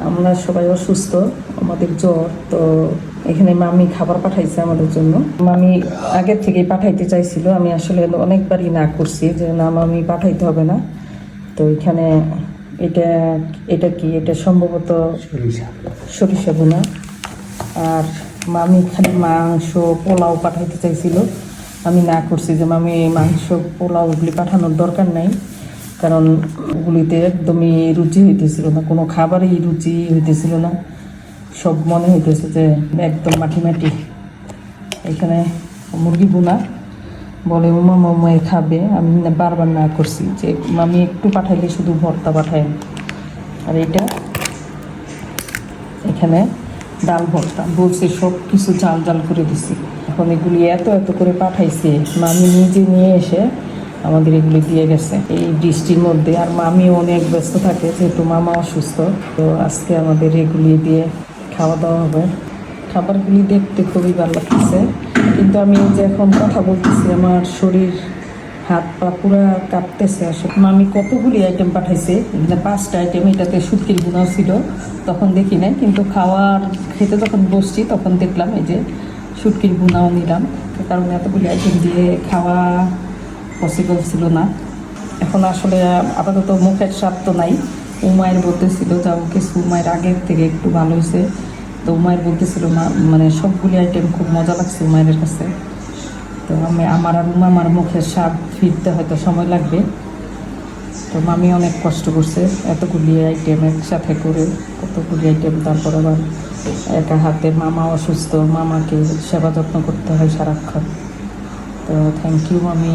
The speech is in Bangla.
আমরা সবাই অসুস্থ, আমাদের জ্বর। তো এখানে মামি খাবার পাঠাইছে আমাদের জন্য। মামি আগের থেকেই পাঠাইতে চাইছিল, আমি আসলে অনেকবারই না করছি যে না মামি পাঠাইতে হবে না। তো এখানে এটা এটা কি, এটা সম্ভবত সরিষা ভুনা। আর মামি খালি মাংস পোলাও পাঠাইতে চাইছিল, আমি না করছি যে মামি মাংস পোলাও ওগুলি পাঠানোর দরকার নাই, কারণ ওগুলিতে একদমই রুচি হইতেছিল না, কোনো খাবারই রুচি হইতেছিল না। সব মনে হইতেছে যে একদম মাটি মাটি। এখানে মুরগি ভুনা বলে উমা মামায় খাবে, আমি বারবার না করছি যে মামি একটু পাঠাইলে শুধু ভর্তা পাঠায়। আর এটা এখানে ডাল ভর্তা বলছে, সব কিছু জাল জাল করে দিছি। এখন এগুলি এত এত করে পাঠাইছে, মামি নিজে নিয়ে এসে আমাদের এগুলি দিয়ে গেছে এই বৃষ্টির মধ্যে। আর মামিও অনেক ব্যস্ত থাকে যেহেতু মামা অসুস্থ। তো আজকে আমাদের এগুলি দিয়ে খাওয়া দাওয়া হবে। খাবারগুলি দেখতে খুবই ভালো লাগতেছে, কিন্তু আমি যে এখন কথা বলতেছি আমার শরীর হাত পা পুরা কাঁপতেছে। আসলে মামি কতগুলি আইটেম পাঠাইছে, এখানে 5টা আইটেম। এটাতে শুটকির গুঁড়াও ছিল, তখন দেখি নাই, কিন্তু খেতে যখন বসছি তখন দেখলাম এই যে শুটকির গুঁড়াও নিলাম। কারণ এতগুলি আইটেম দিয়ে খাওয়া পসিবল ছিল না। এখন আসলে আপাতত মুখের স্বাদ তো নাই। উমায়ের বলতেছিল যাও কিছু, উমায়ের আগের থেকে একটু ভালো হয়েছে। তো উমায়ের বলতেছিল মানে সবগুলি আইটেম খুব মজা লাগছে উমায়ের কাছে। তো আমার আর মামার মুখের স্বাদ ফিরতে হয়তো সময় লাগবে। তো মামি অনেক কষ্ট করছে এতগুলি আইটেম একসাথে করে, কতগুলি আইটেম। তারপর আবার একা হাতে, মামা অসুস্থ, মামাকে সেবা যত্ন করতে হয় সারাক্ষণ। তো থ্যাংক ইউ মামি।